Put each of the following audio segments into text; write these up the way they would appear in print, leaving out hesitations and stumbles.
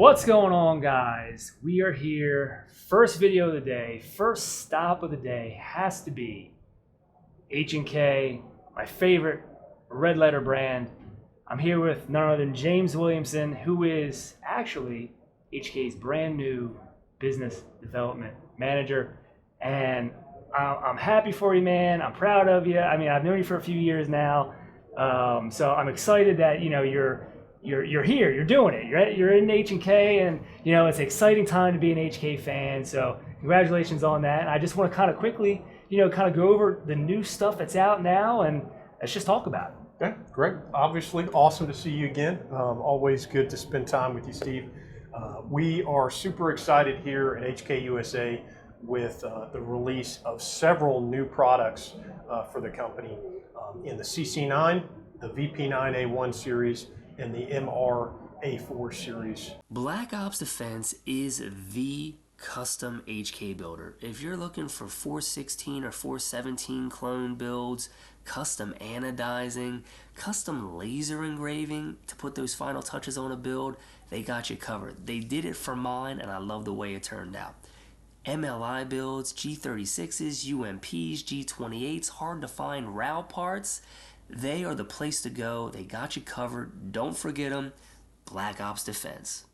What's going on, guys? We are here. First video of the day, first stop of the day has to be H&K, my favorite red letter brand. I'm here with none other than James Williamson, who is actually HK's brand new business development manager. And I'm happy for you, man. I'm proud of you. I mean, I've known you for a few years now. So I'm excited that, you're here, you're doing it, right? You're in H&K, and it's an exciting time to be an HK fan. So congratulations on that. And I just want to kind of quickly, kind of go over the new stuff that's out now, and let's just talk about it. Okay, great. Obviously, awesome to see you again. Always good to spend time with you, Steve. We are super excited here at HK USA with the release of several new products for the company in the CC9, the VP9A1 series, and the MR-A4 series. Black Ops Defense is the custom HK builder. If you're looking for 416 or 417 clone builds, custom anodizing, custom laser engraving to put those final touches on a build, they got you covered. They did it for mine, and I love the way it turned out. MLI builds, G36s, UMPs, G28s, hard to find RAL parts, they are the place to go. They got you covered. Don't forget them. Black Ops Defense.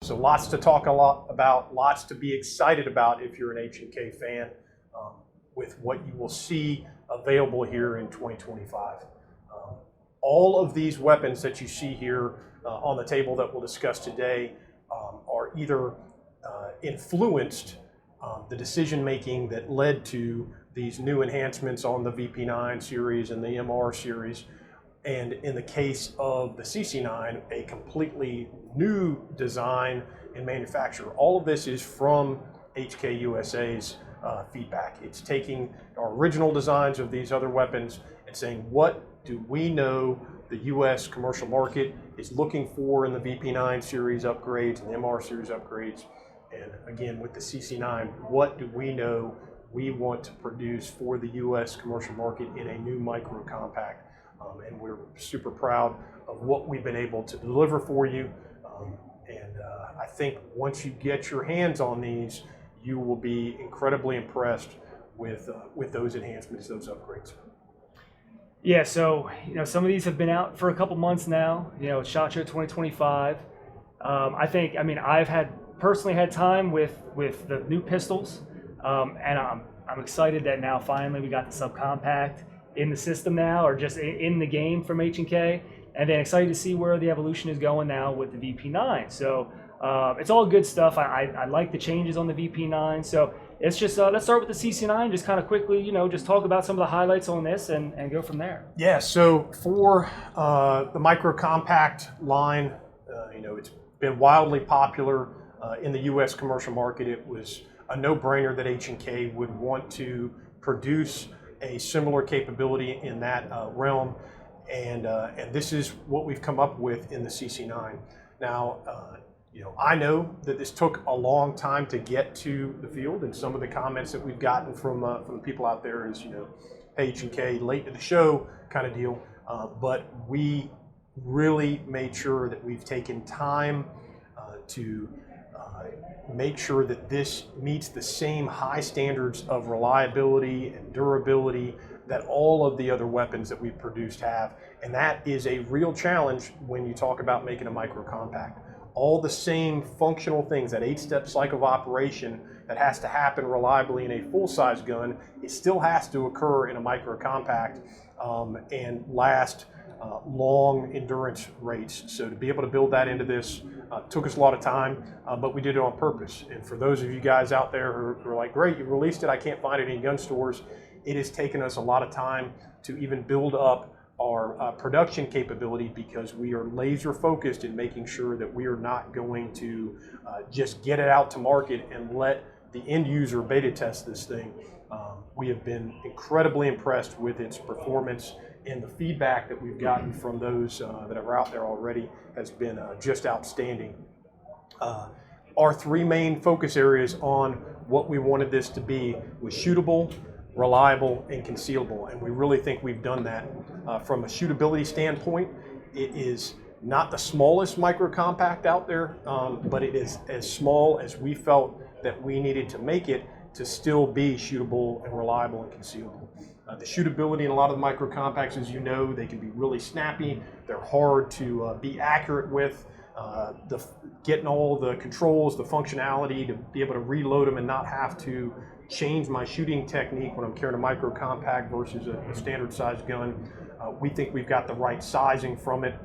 So lots to talk about, lots to be excited about if you're an H&K fan with what you will see available here in 2025. All of these weapons that you see here on the table that we'll discuss today are either influenced the decision making that led to these new enhancements on the VP9 series and the MR series, and in the case of the CC9, a completely new design and manufacture. All of this is from HK USA's feedback. It's taking our original designs of these other weapons and saying, what do we know the US commercial market is looking for in the VP9 series upgrades and the MR series upgrades? And again, with the CC9, what do we know we want to produce for the US commercial market in a new micro compact? And we're super proud of what we've been able to deliver for you. I think once you get your hands on these, you will be incredibly impressed with those enhancements, those upgrades. Yeah, so some of these have been out for a couple months now. It's SHOT Show 2025. I've personally had time with the new pistols, and I'm excited that now finally we got the subcompact in the system now, or just in the game from H&K, and then excited to see where the evolution is going now with the VP9. So it's all good stuff. I like the changes on the VP9. So it's just let's start with the CC9, just kind of quickly, just talk about some of the highlights on this and go from there. Yeah, so for the micro compact line, it's been wildly popular in the US commercial market. It was a no-brainer that H&K would want to produce a similar capability in that realm, and this is what we've come up with in the CC9. Now, I know that this took a long time to get to the field, and some of the comments that we've gotten from the people out there is, H&K late to the show kind of deal, but we really made sure that we've taken time to make sure that this meets the same high standards of reliability and durability that all of the other weapons that we've produced have. And that is a real challenge when you talk about making a micro compact. All the same functional things, that 8-step cycle of operation that has to happen reliably in a full-size gun, it still has to occur in a micro compact and last long endurance rates. So to be able to build that into this took us a lot of time, but we did it on purpose. And for those of you guys out there who are like, great, you released it, I can't find it in gun stores, it has taken us a lot of time to even build up our production capability, because we are laser focused in making sure that we are not going to just get it out to market and let the end user beta test this thing. We have been incredibly impressed with its performance, and the feedback that we've gotten from those that are out there already has been just outstanding. Our three main focus areas on what we wanted this to be was shootable, reliable, and concealable, and we really think we've done that. From a shootability standpoint, it is not the smallest micro compact out there, but it is as small as we felt that we needed to make it to still be shootable and reliable and concealable. The shootability in a lot of the micro compacts, as you know, they can be really snappy. They're hard to be accurate with. Getting all the controls, the functionality to be able to reload them and not have to change my shooting technique when I'm carrying a micro compact versus a standard size gun. We think we've got the right sizing from it.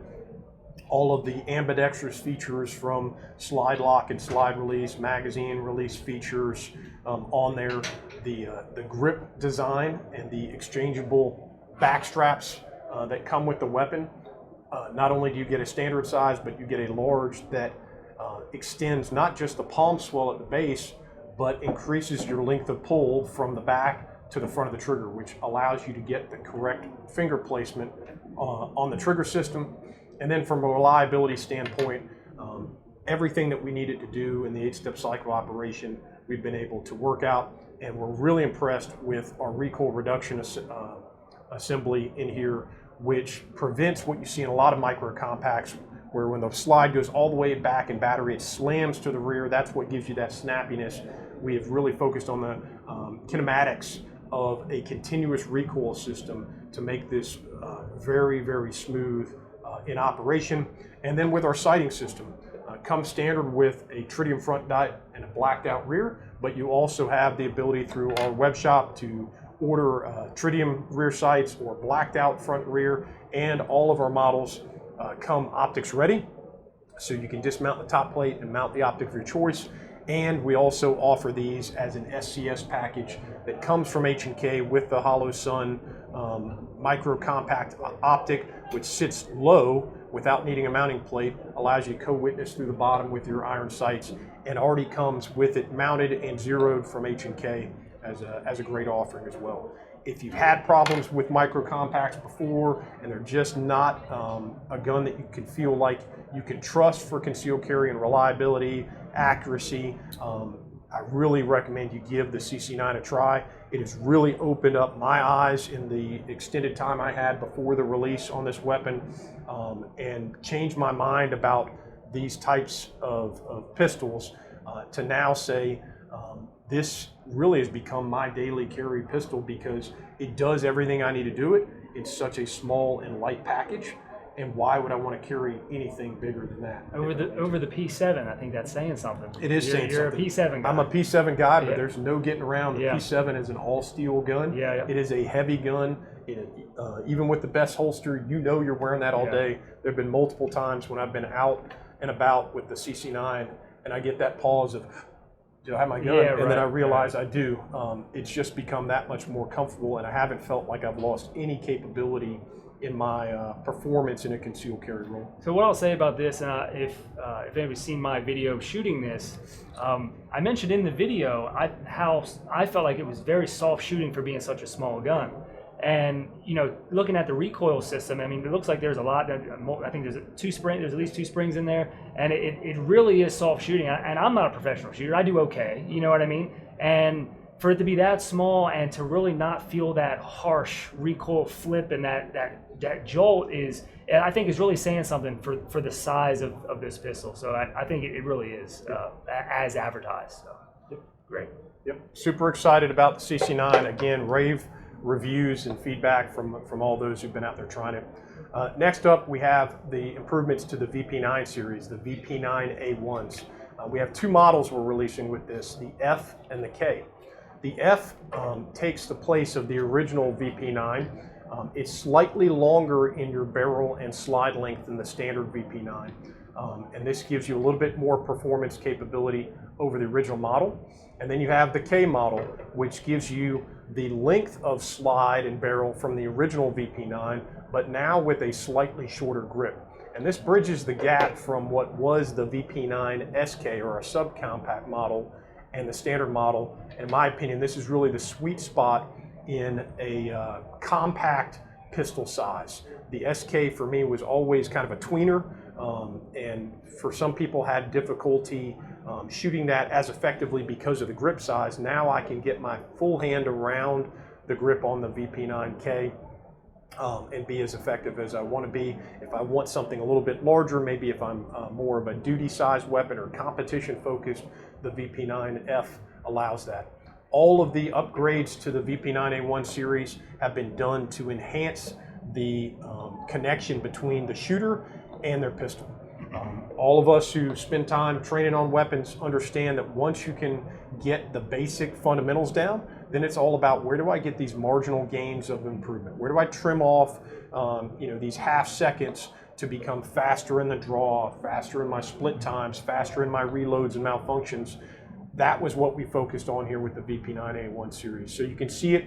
All of the ambidextrous features from slide lock and slide release, magazine release features on there, the grip design and the exchangeable back straps that come with the weapon. Not only do you get a standard size, but you get a large that extends not just the palm swell at the base, but increases your length of pull from the back to the front of the trigger, which allows you to get the correct finger placement on the trigger system. And then from a reliability standpoint, everything that we needed to do in the 8-step cycle operation, we've been able to work out, and we're really impressed with our recoil reduction assembly in here, which prevents what you see in a lot of micro compacts, where when the slide goes all the way back in battery, it slams to the rear. That's what gives you that snappiness. We have really focused on the kinematics of a continuous recoil system to make this very, very smooth in operation. And then with our sighting system, comes standard with a tritium front dot and a blacked out rear, but you also have the ability through our web shop to order tritium rear sights or blacked out front and rear, and all of our models come optics ready, so you can dismount the top plate and mount the optic of your choice. And we also offer these as an SCS package that comes from H&K with the Hollow Sun micro compact optic, which sits low without needing a mounting plate, allows you to co-witness through the bottom with your iron sights, and already comes with it mounted and zeroed from H&K as a great offering as well. If you've had problems with micro compacts before and they're just not a gun that you can feel like you can trust for concealed carry and reliability, accuracy, I really recommend you give the CC9 a try. It has really opened up my eyes in the extended time I had before the release on this weapon, and changed my mind about these types of pistols to now say, this really has become my daily carry pistol because it does everything I need to do it. It's such a small and light package, and why would I want to carry anything bigger than that? Over the P7, I think that's saying something. It is saying something. You're a P7 guy. I'm a P7 guy, but Yeah. there's no getting around. The P7 is an all-steel gun. Yeah. It is a heavy gun. Even with the best holster, you know you're wearing that all day. There have been multiple times when I've been out and about with the CC9, and I get that pause of, do I have my gun? Yeah, and then I right, realize I do. It's just become that much more comfortable, and I haven't felt like I've lost any capability in my performance in a concealed carry role. So what I'll say about this, if anybody's seen my video shooting this, I mentioned in the video how I felt like it was very soft shooting for being such a small gun. And looking at the recoil system, I mean, it looks like there's a lot. I think there's at least two springs in there, and it really is soft shooting. And I'm not a professional shooter. I do okay, you know what I mean? And for it to be that small and to really not feel that harsh recoil flip and that jolt I think is really saying something for the size of this pistol. So I think it really is as advertised. So great. Yep. Super excited about the CC9. Again, rave reviews and feedback from all those who've been out there trying it. Next up, we have the improvements to the VP9 series, the VP9A1s. We have two models we're releasing with this, the F and the K. The F takes the place of the original VP9. It's slightly longer in your barrel and slide length than the standard VP9. And this gives you a little bit more performance capability over the original model. And then you have the K model, which gives you the length of slide and barrel from the original VP9, but now with a slightly shorter grip. And this bridges the gap from what was the VP9 SK, or a subcompact model, and the standard model. In my opinion, this is really the sweet spot in a compact pistol size. The SK for me was always kind of a tweener, and for some people had difficulty shooting that as effectively because of the grip size. Now I can get my full hand around the grip on the VP9K and be as effective as I want to be. If I want something a little bit larger, maybe if I'm more of a duty-sized weapon or competition-focused, the VP9F allows that. All of the upgrades to the VP9A1 series have been done to enhance the connection between the shooter and their pistol. All of us who spend time training on weapons understand that once you can get the basic fundamentals down, then it's all about where do I get these marginal gains of improvement? Where do I trim off these half seconds to become faster in the draw, faster in my split times, faster in my reloads and malfunctions? That was what we focused on here with the VP9A1 series. So you can see it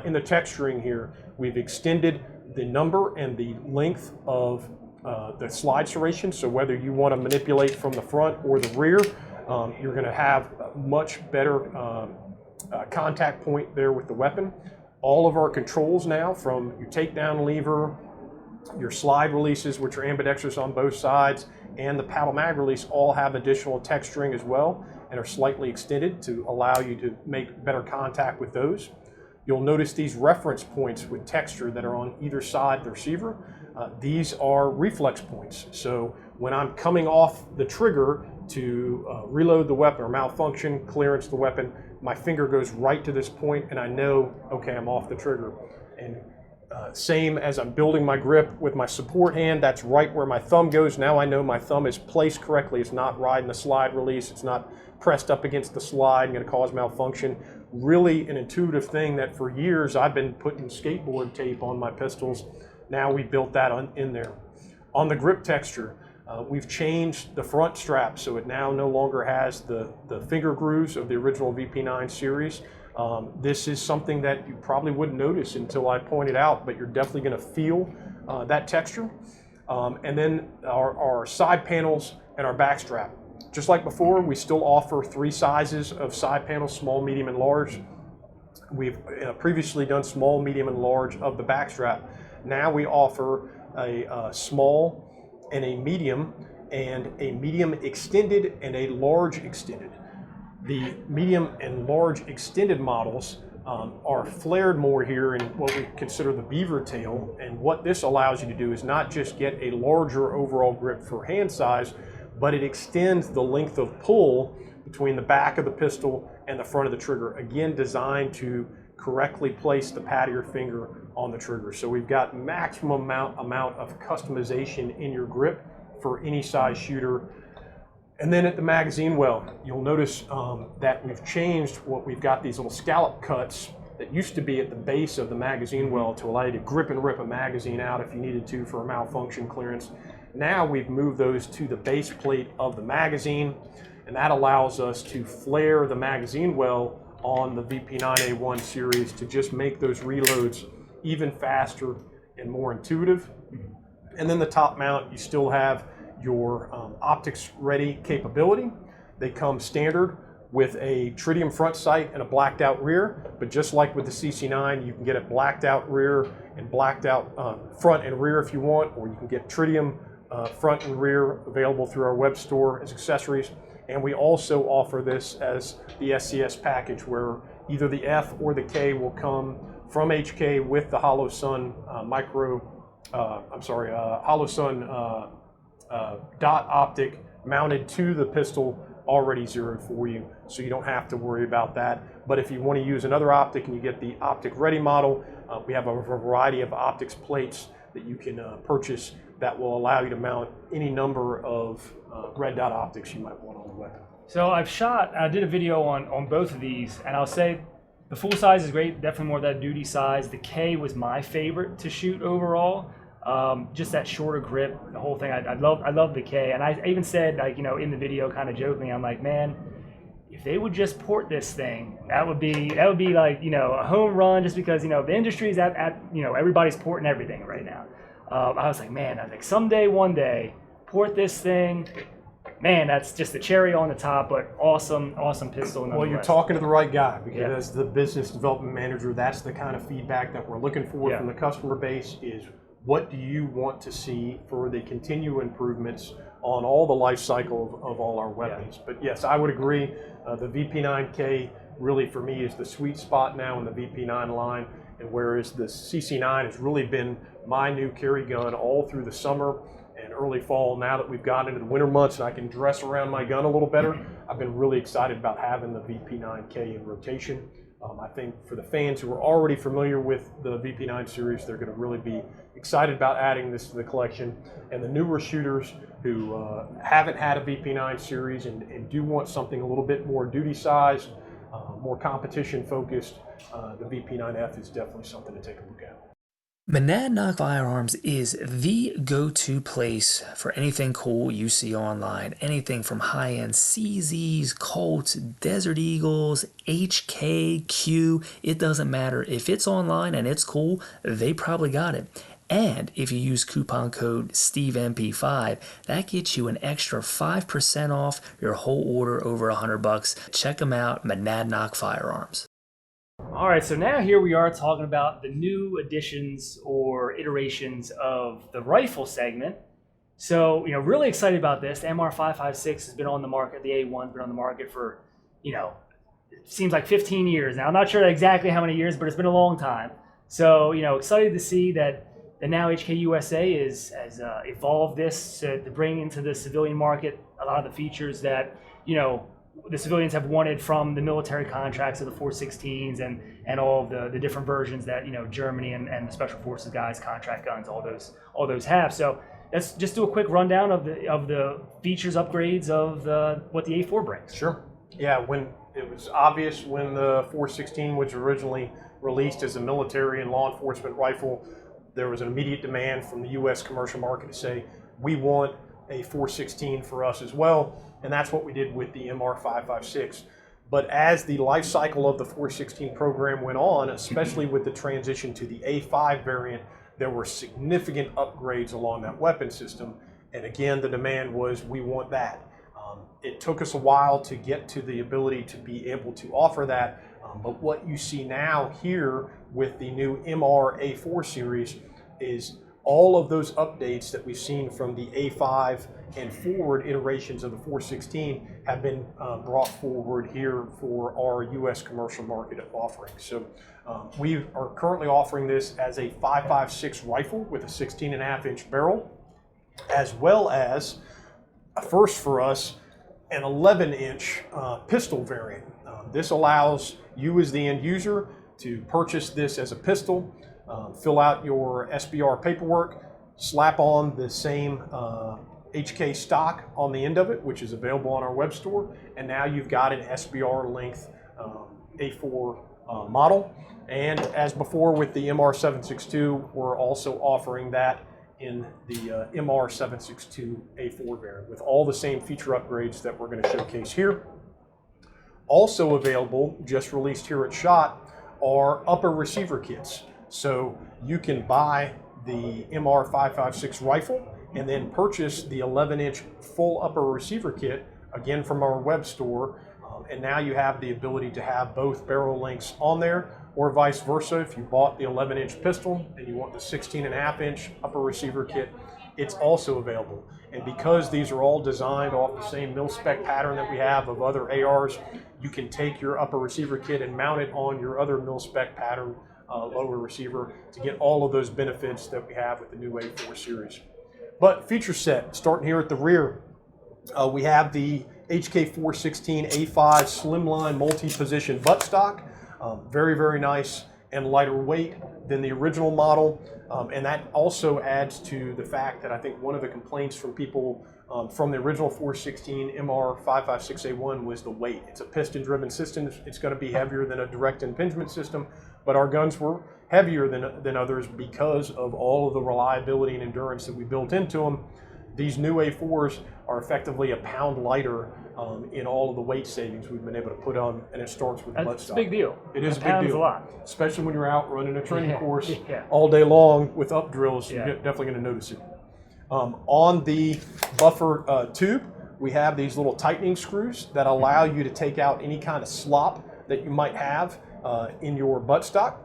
in the texturing here. We've extended the number and the length of the slide serration. So whether you want to manipulate from the front or the rear, you're going to have a much better contact point there with the weapon. All of our controls now, from your takedown lever, your slide releases, which are ambidextrous on both sides, and the paddle mag release, all have additional texturing as well and are slightly extended to allow you to make better contact with those. You'll notice these reference points with texture that are on either side of the receiver. These are reflex points. So when I'm coming off the trigger to reload the weapon or malfunction, clearance the weapon, my finger goes right to this point and I know, okay, I'm off the trigger. And same as I'm building my grip with my support hand, that's right where my thumb goes. Now I know my thumb is placed correctly. It's not riding the slide release. It's not pressed up against the slide and going to cause malfunction. Really an intuitive thing that for years I've been putting skateboard tape on my pistols. Now we built that in there. On the grip texture, we've changed the front strap so it now no longer has the finger grooves of the original VP9 series. This is something that you probably wouldn't notice until I point it out, but you're definitely going to feel that texture. And then our side panels and our back strap. Just like before, we still offer 3 sizes of side panels, small, medium, and large. We've previously done small, medium, and large of the back strap. Now we offer a small and a medium extended and a large extended. The medium and large extended models are flared more here in what we consider the beaver tail, and what this allows you to do is not just get a larger overall grip for hand size, but it extends the length of pull between the back of the pistol and the front of the trigger, again designed to correctly place the pad of your finger on the trigger. So we've got maximum amount of customization in your grip for any size shooter. And then at the magazine well, you'll notice that we've changed we've got these little scallop cuts that used to be at the base of the magazine well to allow you to grip and rip a magazine out if you needed to for a malfunction clearance. Now we've moved those to the base plate of the magazine, and that allows us to flare the magazine well on the VP9A1 series to just make those reloads even faster and more intuitive. And then the top mount, you still have your optics ready capability. They come standard with a tritium front sight and a blacked out rear, but just like with the CC9, you can get a blacked out rear and blacked out front and rear if you want, or you can get tritium front and rear available through our web store as accessories. And we also offer this as the SCS package, where either the F or the K will come from HK with the HoloSun HoloSun dot optic mounted to the pistol, already zeroed for you, so you don't have to worry about that. But if you want to use another optic and you get the optic ready model, we have a variety of optics plates that you can purchase that will allow you to mount any number of red dot optics you might want on the weapon. So I did a video on both of these, and I'll say the full size is great, definitely more that duty size. The K was my favorite to shoot overall. Just that shorter grip, the whole thing. I love the K, and I even said, like, in the video, kind of jokingly, I'm like, man, if they would just port this thing, that would be like, a home run, just because the industry's at everybody's porting everything right now. I was like, someday, one day, port this thing. Man, that's just the cherry on the top, but awesome pistol. Well, you're talking to the right guy, because as the business development manager, that's the kind of feedback that we're looking for from the customer base is, what do you want to see for the continual improvements on all the life cycle of all our weapons? But yes, I would agree. The VP9K really for me is the sweet spot now in the VP9 line, And whereas the CC9 has really been my new carry gun all through the summer and early fall, now that we've gotten into the winter months and I can dress around my gun a little better, I've been really excited about having the VP9K in rotation. I think for the fans who are already familiar with the VP9 series, they're going to really be excited about adding this to the collection. And the newer shooters who haven't had a VP9 series and do want something a little bit more duty sized, more competition focused, the VP9F is definitely something to take a look at. Monadnock Firearms is the go-to place for anything cool you see online. Anything from high-end CZs, Colts, Desert Eagles, HK, Q. It doesn't matter. If it's online and it's cool, they probably got it. And if you use coupon code SteveMP5, that gets you an extra 5% off your whole order over $100. Check them out, Monadnock Firearms. All right, so now here we are talking about the new additions or iterations of the rifle segment. So, really excited about this. The MR556 has been on the market. The A1's been on the market for, it seems like 15 years now. I'm not sure exactly how many years, but it's been a long time. So, excited to see that now HK USA has evolved this to bring into the civilian market a lot of the features that, the civilians have wanted from the military contracts of the 416s and all of the different versions that Germany and the Special Forces guys, contract guns, all those have. So let's just do a quick rundown of the features upgrades of what the A4 brings. Sure. Yeah, when it was obvious when the 416 was originally released as a military and law enforcement rifle, there was an immediate demand from the U.S. commercial market to say, we want a 416 for us as well. And that's what we did with the MR556. But as the life cycle of the 416 program went on, especially with the transition to the A5 variant, there were significant upgrades along that weapon system. And again, the demand was, we want that. It took us a while to get to the ability to be able to offer that. But what you see now here with the new MR A4 series is all of those updates that we've seen from the A5 and forward iterations of the 416 have been brought forward here for our U.S. commercial market offering. So we are currently offering this as a 5.56 rifle with a 16.5-inch barrel, as well as a first for us, an 11-inch pistol variant. This allows you as the end user to purchase this as a pistol, fill out your SBR paperwork, slap on the same HK stock on the end of it, which is available on our web store, and now you've got an SBR length A4 model. And as before with the MR762, we're also offering that in the MR762 A4 variant with all the same feature upgrades that we're going to showcase here. Also available, just released here at SHOT, are upper receiver kits. So you can buy the MR556 rifle and then purchase the 11-inch full upper receiver kit, again from our web store. And now you have the ability to have both barrel lengths on there, or vice versa. If you bought the 11-inch pistol and you want the 16.5-inch upper receiver kit, it's also available. And because these are all designed off the same mil-spec pattern that we have of other ARs, you can take your upper receiver kit and mount it on your other mil-spec pattern lower receiver to get all of those benefits that we have with the new A4 series. But feature set, starting here at the rear, we have the HK416 A5 slimline multi-position buttstock. Very, very nice and lighter weight than the original model. And that also adds to the fact that I think one of the complaints from people from the original 416 MR556A1 was the weight. It's a piston-driven system. It's going to be heavier than a direct impingement system, but our guns were heavier than others because of all of the reliability and endurance that we built into them. These new A4s are effectively a pound lighter in all of the weight savings we've been able to put on, and it starts with buttstock. It's a big deal. It is a big pound deal, is a lot. especially when you're out running a training course Yeah. all day long with up drills. You're definitely going to notice it. On the buffer tube, we have these little tightening screws that allow you to take out any kind of slop that you might have in your buttstock.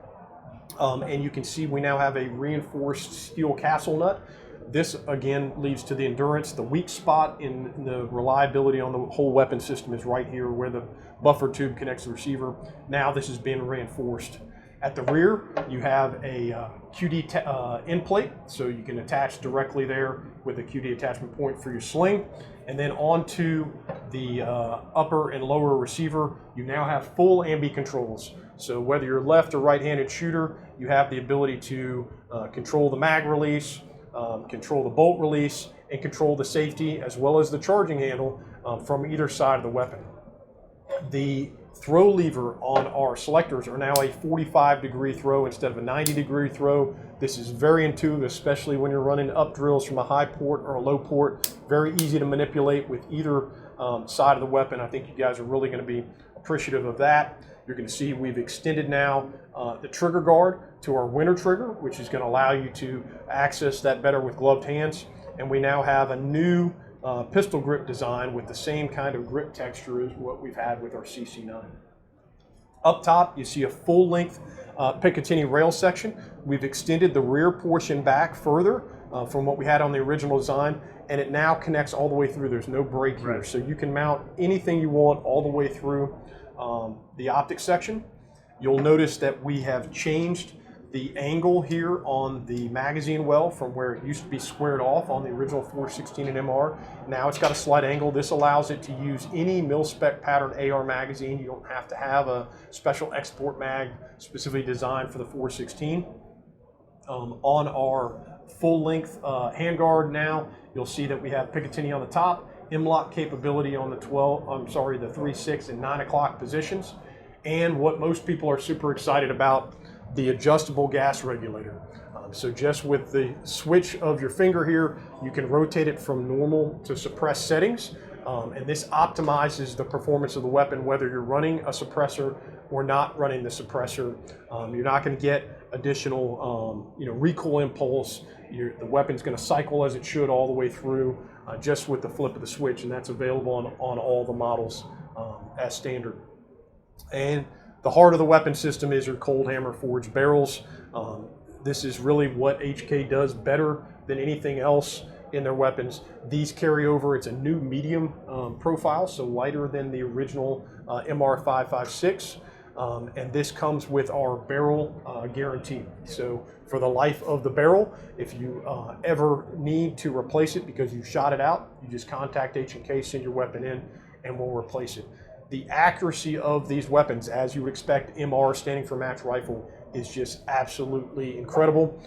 And you can see we now have a reinforced steel castle nut. This again leads to the endurance. The weak spot in the reliability on the whole weapon system is right here where the buffer tube connects the receiver. Now this is being reinforced. At the rear, you have a QD end plate, so you can attach directly there with a QD attachment point for your sling. And then onto the upper and lower receiver, you now have full ambi controls. So whether you're left or right-handed shooter, you have the ability to control the mag release, control the bolt release, and control the safety as well as the charging handle from either side of the weapon. The throw lever on our selectors are now a 45-degree throw instead of a 90-degree throw. This is very intuitive, especially when you're running up drills from a high port or a low port. Very easy to manipulate with either side of the weapon. I think you guys are really going to be appreciative of that. You're going to see we've extended now the trigger guard to our winter trigger, which is going to allow you to access that better with gloved hands. And we now have a new pistol grip design with the same kind of grip texture as what we've had with our CC9. Up top, you see a full-length Picatinny rail section. We've extended the rear portion back further from what we had on the original design, and it now connects all the way through. There's no break here, so you can mount anything you want all the way through the optic section. You'll notice that we have changed the angle here on the magazine well from where it used to be squared off on the original 416 and MR. Now it's got a slight angle. This allows it to use any mil-spec pattern AR magazine. You don't have to have a special export mag specifically designed for the 416. On our full-length handguard now, you'll see that we have Picatinny on the top, M-lock capability on the 3, 6, and 9 o'clock positions, and what most people are super excited about, the adjustable gas regulator. So just with the switch of your finger here, you can rotate it from normal to suppressed settings, and this optimizes the performance of the weapon whether you're running a suppressor or not running the suppressor. You're not going to get additional recoil impulse. The weapon's going to cycle as it should all the way through just with the flip of the switch, and that's available on all the models as standard. And the heart of the weapon system is your cold hammer forged barrels. This is really what HK does better than anything else in their weapons. These carry over. It's a new medium profile, so lighter than the original MR556. And this comes with our barrel guarantee. So for the life of the barrel, if you ever need to replace it because you shot it out, you just contact H&K, send your weapon in, and we'll replace it. The accuracy of these weapons, as you would expect, MR standing for match rifle, is just absolutely incredible.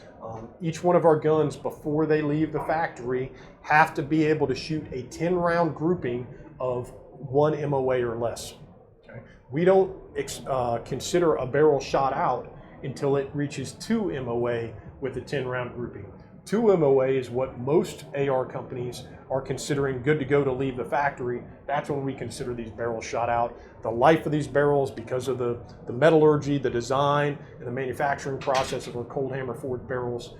Each one of our guns, before they leave the factory, have to be able to shoot a 10-round grouping of 1 MOA or less. Okay? We don't consider a barrel shot out until it reaches 2 MOA with a 10-round grouping. 2 MOA is what most AR companies are considering good to go to leave the factory. That's when we consider these barrels shot out. The life of these barrels, because of the metallurgy, the design, and the manufacturing process of our cold hammer forged barrels,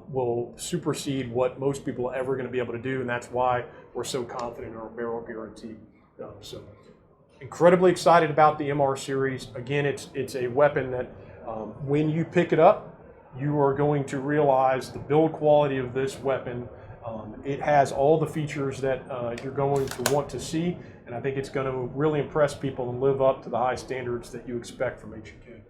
will supersede what most people are ever going to be able to do, and that's why we're so confident in our barrel guarantee. So incredibly excited about the MR series. Again, it's a weapon that when you pick it up, you are going to realize the build quality of this weapon. It has all the features that you're going to want to see, and I think it's going to really impress people and live up to the high standards that you expect from H&K.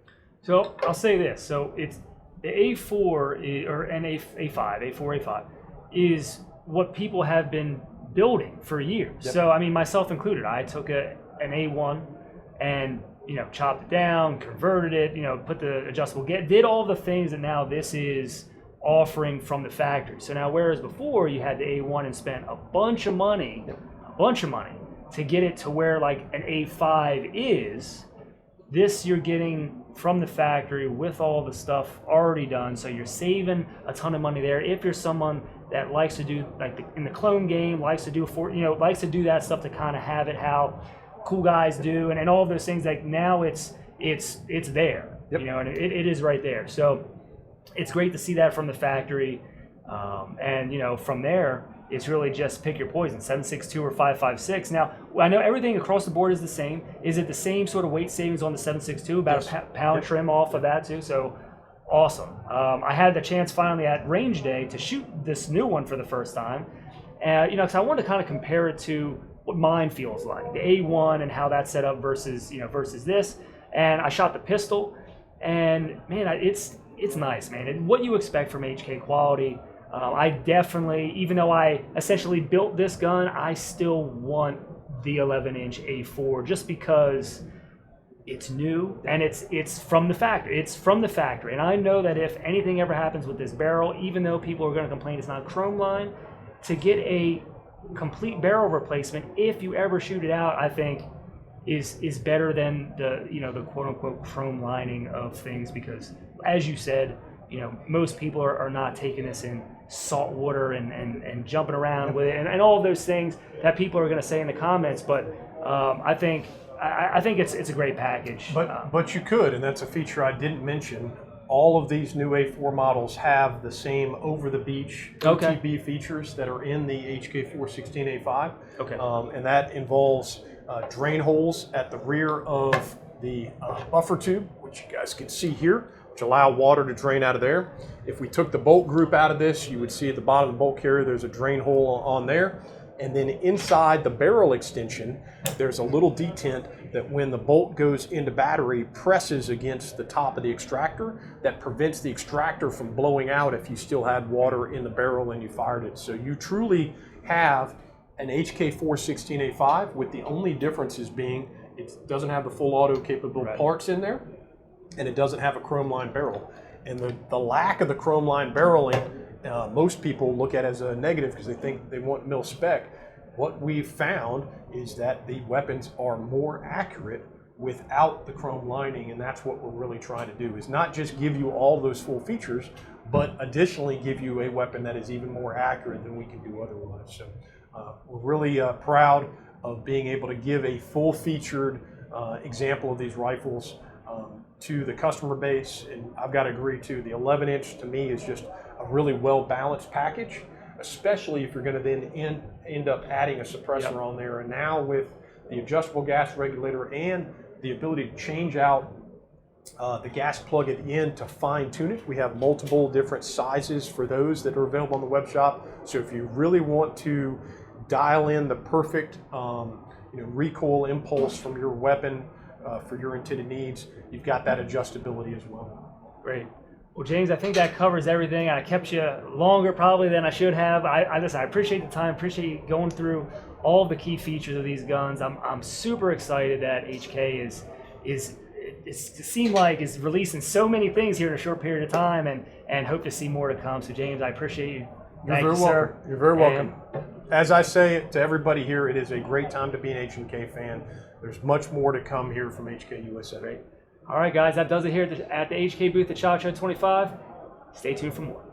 So I'll say this. So it's the A4 or an A5, A4, A5 is what people have been building for years. Yep. So I mean, myself included, I took an A1 and chopped it down, converted it, put the adjustable did all the things that now this is offering from the factory. So now, whereas before you had the A1 and spent a bunch of money to get it to where like an A5 is, this you're getting from the factory with all the stuff already done. So you're saving a ton of money there. If you're someone that likes to do like in the clone game, likes to do that stuff to kind of have it how cool guys do, and all of those things, like now it's there. Yep. And it is right there. So it's great to see that from the factory, and from there it's really just pick your poison, 7.62 or 5.56. Now I know everything across the board is the same. Is it the same sort of weight savings on the 7.62? About yes. A pound yep. trim off of that too. So awesome. I had the chance finally at range day to shoot this new one for the first time, and because I wanted to kind of compare it to what mine feels like, the A1 and how that's set up versus this. And I shot the pistol, And man, it's nice, man. And what you expect from HK quality. I definitely, even though I essentially built this gun, I still want the 11-inch A4 just because it's new and it's from the factory. It's from the factory, and I know that if anything ever happens with this barrel, even though people are going to complain it's not chrome line, to get a complete barrel replacement if you ever shoot it out, I think is better than the the quote unquote chrome lining of things, because as you said, most people are not taking this in salt water and jumping around with it and all of those things that people are going to say in the comments. But I think it's a great package. But you could, and that's a feature I didn't mention. All of these new A4 models have the same over-the-beach OTB features that are in the HK416A5. Okay. And that involves drain holes at the rear of the buffer tube, which you guys can see here, which allow water to drain out of there. If we took the bolt group out of this, you would see at the bottom of the bolt carrier there's a drain hole on there. And then inside the barrel extension, there's a little detent that when the bolt goes into battery, presses against the top of the extractor. That prevents the extractor from blowing out if you still had water in the barrel and you fired it. So you truly have an HK416A5 with the only differences being it doesn't have the full auto capable parts in there, and it doesn't have a chrome line barrel. And the lack of the chrome line barreling, most people look at as a negative because they think they want mil spec. What we've found is that the weapons are more accurate without the chrome lining, and that's what we're really trying to do, is not just give you all those full features, but additionally give you a weapon that is even more accurate than we can do otherwise. So we're really proud of being able to give a full-featured example of these rifles to the customer base. And I've got to agree too, the 11-inch to me is just a really well-balanced package, especially if you're going to then end up adding a suppressor on there. And now with the adjustable gas regulator and the ability to change out the gas plug at the end to fine-tune it, we have multiple different sizes for those that are available on the web shop. So if you really want to dial in the perfect recoil impulse from your weapon for your intended needs, you've got that adjustability as well. Great. Well, James, I think that covers everything. I kept you longer probably than I should have. Listen, I appreciate the time, appreciate you going through all of the key features of these guns. I'm super excited that HK it seemed like is releasing so many things here in a short period of time, and hope to see more to come. So, James, I appreciate you. Thank you, sir. You're very welcome. As I say to everybody here, it is a great time to be an H&K fan. There's much more to come here from HK USA. Great. All right, guys, that does it here at the HK booth at SHOT Show 25. Stay tuned for more.